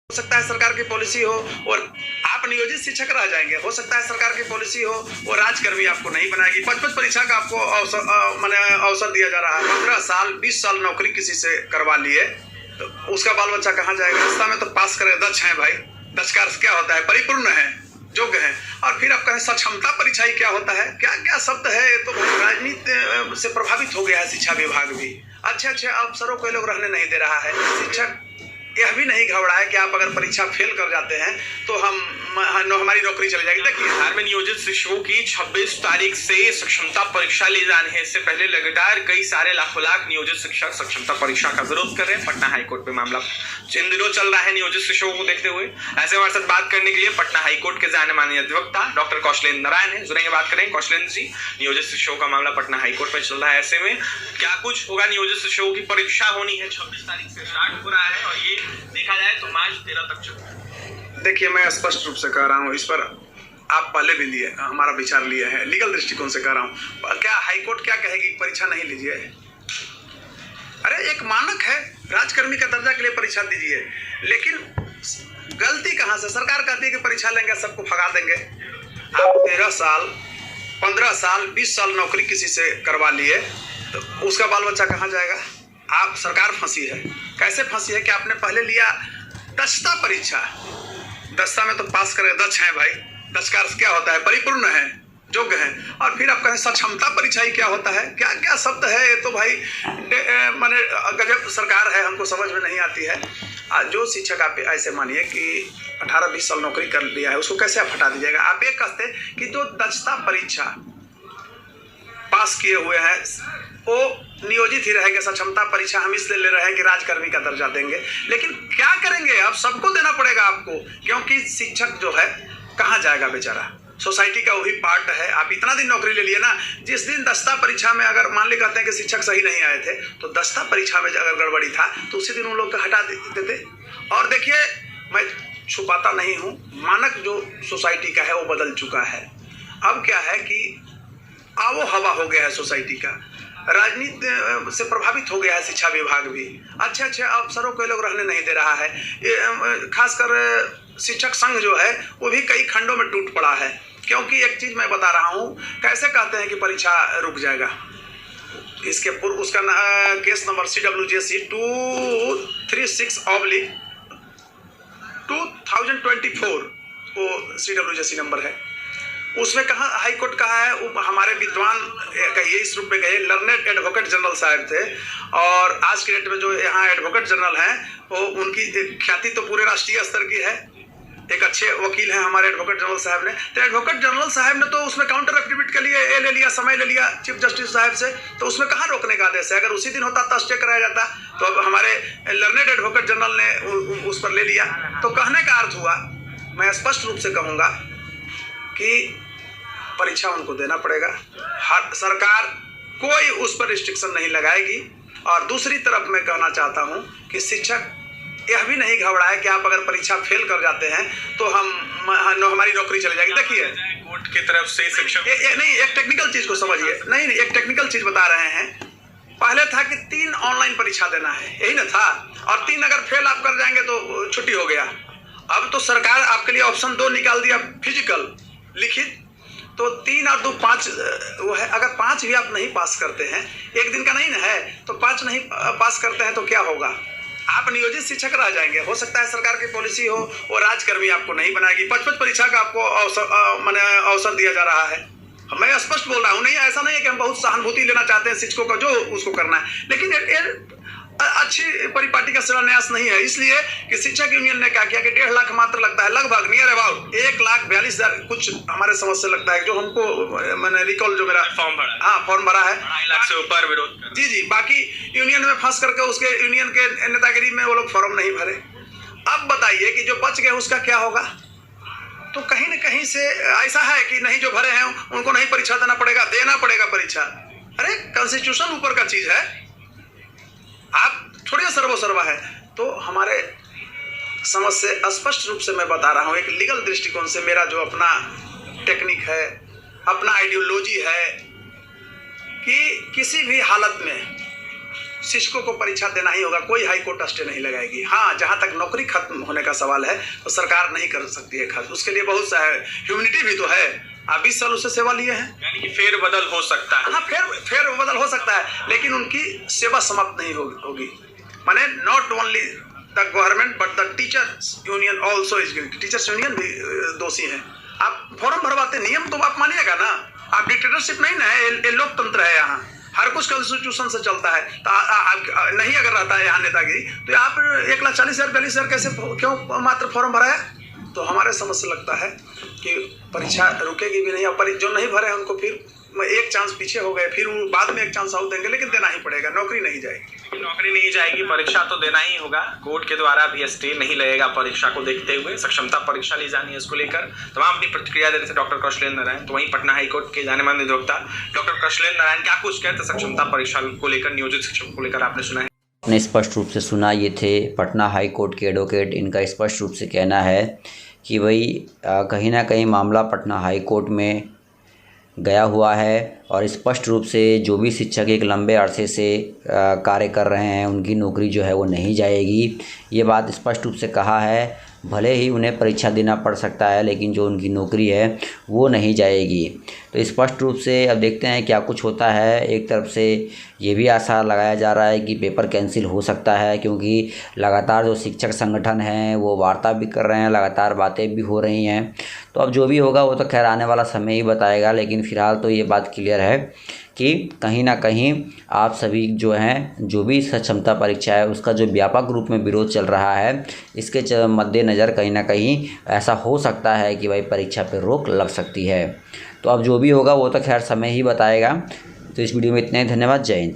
हो सकता है सरकार की पॉलिसी हो और आप नियोजित शिक्षक रह जाएंगे। हो सकता है सरकार की पॉलिसी हो और राजकर्मी आपको नहीं बनाएगी। 5-5 परीक्षा का आपको अवसर दिया जा रहा है। 15 साल 20 साल नौकरी किसी से करवा लिए तो उसका बाल बच्चा कहाँ जाएगा? रास्ता में तो पास करे दक्ष है भाई। दक्ष का अर्थ क्या होता है? परिपूर्ण है, योग्य है। और फिर आप कहें सक्षमता परीक्षा क्या होता है? क्या क्या शब्द है? ये तो राजनीति से प्रभावित हो गया है शिक्षा विभाग भी। अच्छे अच्छे अफसरों को लोग रहने नहीं दे रहा है। शिक्षक यह भी नहीं घबराए कि आप अगर परीक्षा फेल कर जाते हैं तो हमारी नौकरी चली जाएगी। देखिए, बिहार में नियोजित शिक्षकों की 26 तारीख से सक्षमता परीक्षा ले जाने से पहले लगातार कई सारे लाखों लाख नियोजित शिक्षक सक्षमता परीक्षा का विरोध कर रहे हैं। पटना हाईकोर्ट में मामला इन दिनों चल रहा है नियोजित शिक्षकों को देखते हुए। ऐसे हमारे साथ बात करने के लिए पटना हाईकोर्ट के जाने माने अधिवक्ता डॉक्टर कौशलेंद्र नारायण है, जुड़ेंगे, बात करेंगे। कौशलेंद्र जी, नियोजित शिक्षकों का मामला पटना हाईकोर्ट में चल रहा है, ऐसे में क्या कुछ होगा? नियोजित शिक्षकों की परीक्षा होनी है, 26 तारीख से स्टार्ट हो रहा है और ये देखा जाए तो मार्च 13 तक चलेगा। देखिए, मैं स्पष्ट रूप से कह रहा हूँ, इस पर आप पहले भी लिए हमारा विचार लिए हैं, लीगल दृष्टिकोण से कह रहा हूँ। क्या हाईकोर्ट क्या कहेगी? परीक्षा नहीं लीजिए? अरे एक मानक है, राजकर्मी का दर्जा के लिए परीक्षा दीजिए। लेकिन गलती कहाँ से? सरकार कहती है कि परीक्षा लेंगे सबको भगा देंगे। आप 13 साल 15 साल 20 साल नौकरी किसी से करवा लिए तो उसका बाल बच्चा कहाँ जाएगा? आप सरकार फंसी है। कैसे फंसी है कि आपने पहले लिया दक्षता परीक्षा। दक्षता में तो पास करे दक्ष है भाई। दक्ष का अर्थ क्या होता है? परिपूर्ण है, योग्य है। और फिर आप कहें सक्षमता परीक्षा क्या होता है? क्या क्या शब्द है? ये तो भाई माने गजब सरकार है, हमको समझ में नहीं आती है। जो शिक्षक आप ऐसे मानिए कि 18-20 साल नौकरी कर लिया है, उसको कैसे आप हटा दीजिएगा? आप ये कहते कि जो दक्षता परीक्षा पास किए हुए हैं वो नियोजित ही रहेंगे। सक्षमता परीक्षा हम इसलिए ले रहे हैं कि राजकर्मी का दर्जा देंगे। लेकिन क्या करेंगे? अब सबको देना पड़ेगा आपको, क्योंकि शिक्षक जो है कहाँ जाएगा बेचारा? सोसाइटी का वही पार्ट है। आप इतना दिन नौकरी ले लिए ना, जिस दिन दक्षता परीक्षा में अगर मान ली कहते हैं कि शिक्षक सही नहीं आए थे तो दक्षता परीक्षा में अगर गड़बड़ी था तो उसी दिन उन लोग को हटा देते। और देखिए, मैं छुपाता नहीं हूँ, मानक जो सोसाइटी का है वो बदल चुका है। अब क्या है कि आवो हवा हो गया है सोसाइटी का, राजनीति से प्रभावित हो गया है शिक्षा विभाग भी। अच्छे अच्छे अफसरों को लोग रहने नहीं दे रहा है। ये खासकर शिक्षक संघ जो है वो भी कई खंडों में टूट पड़ा है। क्योंकि एक चीज मैं बता रहा हूँ, कैसे कहते हैं कि परीक्षा रुक जाएगा। इसके पूर्व उसका केस नंबर CWJC 236/2024 वो CWJC नंबर है। उसमें कहा हाईकोर्ट कहा है, वो हमारे विद्वान कहिए इस रूप में कहिए लर्नेड एडवोकेट जनरल साहब थे। और आज के डेट में जो यहाँ एडवोकेट जनरल हैं वो उनकी ख्याति तो पूरे राष्ट्रीय स्तर की है। एक अच्छे वकील हैं हमारे एडवोकेट जनरल साहब ने। तो एडवोकेट जनरल साहब ने तो उसमें काउंटर एफिडेविट के लिए ले लिया, समय ले लिया चीफ जस्टिस साहब से। तो उसमें कहाँ रोकने का आदेश है? अगर उसी दिन होता तो स्टे कराया जाता। तो अब हमारे लर्नेड एडवोकेट जनरल ने उस पर ले लिया। तो कहने का अर्थ हुआ, मैं स्पष्ट रूप से कहूँगा कि परीक्षा उनको देना पड़ेगा। हर सरकार कोई उस पर रिस्ट्रिक्शन नहीं लगाएगी। और दूसरी तरफ मैं कहना चाहता हूं कि शिक्षक यह भी नहीं घबराए कि आप अगर परीक्षा फेल कर जाते हैं तो हमारी नौकरी चली जाएगी। देखिए, कोर्ट की तरफ से शिक्षक नहीं, एक टेक्निकल चीज को समझिए। नहीं, एक टेक्निकल चीज बता रहे हैं। पहले था कि 3 ऑनलाइन परीक्षा देना है, यही ना था। और 3 अगर फेल आप कर जाएंगे तो छुट्टी हो गया। अब तो सरकार आपके लिए ऑप्शन 2 निकाल दिया, फिजिकल लिखित। तो 3 और 2 5 वो है। अगर 5 भी आप नहीं पास करते हैं, एक दिन का नहीं ना है, तो 5 नहीं पास करते हैं तो क्या होगा? आप नियोजित शिक्षक रह जाएंगे। हो सकता है सरकार की पॉलिसी हो और राजकर्मी आपको नहीं बनाएगी। 5-5 परीक्षा का आपको अवसर दिया जा रहा है। मैं स्पष्ट बोल रहा हूँ। नहीं, ऐसा नहीं है कि हम बहुत सहानुभूति लेना चाहते हैं शिक्षकों का, जो उसको करना है। लेकिन अच्छी परिपाटी का शिलान्यास नहीं है, इसलिए कि शिक्षक यूनियन ने क्या किया कि 1.5 लाख मात्र लगता है, लगभग नियर अबाउट 1,42,000 कुछ हमारे समझ से लगता है, जो हमको मैंने रिकॉल जो मेरा फॉर्म भरा है 2.5 लाख से ऊपर विरोध। जी। बाकी यूनियन में फंस करके उसके यूनियन के नेतागिरी में वो लोग फॉर्म नहीं भरे। अब बताइए कि जो बच गए उसका क्या होगा? तो कहीं न कहीं से ऐसा है कि नहीं, जो भरे हैं उनको नहीं परीक्षा देना पड़ेगा परीक्षा। अरे कॉन्स्टिट्यूशन ऊपर का चीज है, आप थोड़े सर्वसर्वा है। तो हमारे समझ से स्पष्ट रूप से मैं बता रहा हूँ, एक लीगल दृष्टिकोण से मेरा जो अपना टेक्निक है, अपना आइडियोलॉजी है कि किसी भी हालत में शिक्षकों को परीक्षा देना ही होगा, कोई हाई कोर्ट स्टे नहीं लगाएगी। हाँ, जहाँ तक नौकरी खत्म होने का सवाल है तो सरकार नहीं कर सकती है खत्म, उसके लिए बहुत सा है, ह्यूमनिटी भी तो है। आप 20 साल उससे सेवा लिए हैं, यानी कि फेरबदल हो सकता है। हाँ, फेर बदल हो सकता है, लेकिन उनकी सेवा समाप्त नहीं होगी। माने not only the government but the teachers union also is guilty. Teachers union भी दोषी है। आप फॉर्म भरवाते, नियम तो आप मानिएगा ना, आप डिक्टेटरशिप नहीं ना है, ये लोकतंत्र है। यहाँ हर कुछ कॉन्स्टिट्यूशन से चलता है। तो नहीं अगर रहता है यहाँ नेतागिरी, तो आप 1,40,000 42,000 कैसे क्यों मात्र फॉर्म भराया? तो हमारे समझ से लगता है कि परीक्षा रुकेगी भी नहीं, और जो नहीं भरे हैं उनको फिर एक चांस पीछे हो गए, फिर बाद में एक चांस और देंगे, लेकिन देना ही पड़ेगा, नौकरी नहीं जाएगी। नौकरी नहीं जाएगी, परीक्षा तो देना ही होगा। कोर्ट के द्वारा भी स्टे नहीं लगेगा परीक्षा को देखते हुए। सक्षमता परीक्षा ली जानी है, इसको लेकर तमाम अपनी प्रतिक्रिया दे रहे थे डॉक्टर कौशलेंद्र नारायण। तो वहीं पटना हाईकोर्ट के जाने माने अधिवक्ता डॉक्टर कौशलेंद्र नारायण क्या कुछ कहते सक्षमता परीक्षा को लेकर, नियोजित शिक्षकों को लेकर आपने सुना है? आपने स्पष्ट रूप से सुना, ये थे पटना हाई कोर्ट के एडवोकेट। इनका स्पष्ट रूप से कहना है कि भाई कहीं ना कहीं मामला पटना हाई कोर्ट में गया हुआ है और स्पष्ट रूप से जो भी शिक्षक एक लंबे अरसे से कार्य कर रहे हैं उनकी नौकरी जो है वो नहीं जाएगी। ये बात स्पष्ट रूप से कहा है। भले ही उन्हें परीक्षा देना पड़ सकता है, लेकिन जो उनकी नौकरी है वो नहीं जाएगी। तो स्पष्ट रूप से अब देखते हैं क्या कुछ होता है। एक तरफ से ये भी आशा लगाया जा रहा है कि पेपर कैंसिल हो सकता है, क्योंकि लगातार जो शिक्षक संगठन हैं वो वार्ता भी कर रहे हैं, लगातार बातें भी हो रही हैं। तो अब जो भी होगा वो तो खैर आने वाला समय ही बताएगा, लेकिन फ़िलहाल तो ये बात क्लियर है कि कहीं ना कहीं आप सभी जो हैं, जो भी सक्षमता परीक्षा है उसका जो व्यापक रूप में विरोध चल रहा है, इसके मद्देनज़र कहीं ना कहीं ऐसा हो सकता है कि भाई परीक्षा पर रोक लग सकती है। तो अब जो भी होगा वो तो खैर समय ही बताएगा। तो इस वीडियो में इतना ही। धन्यवाद। जय हिंद।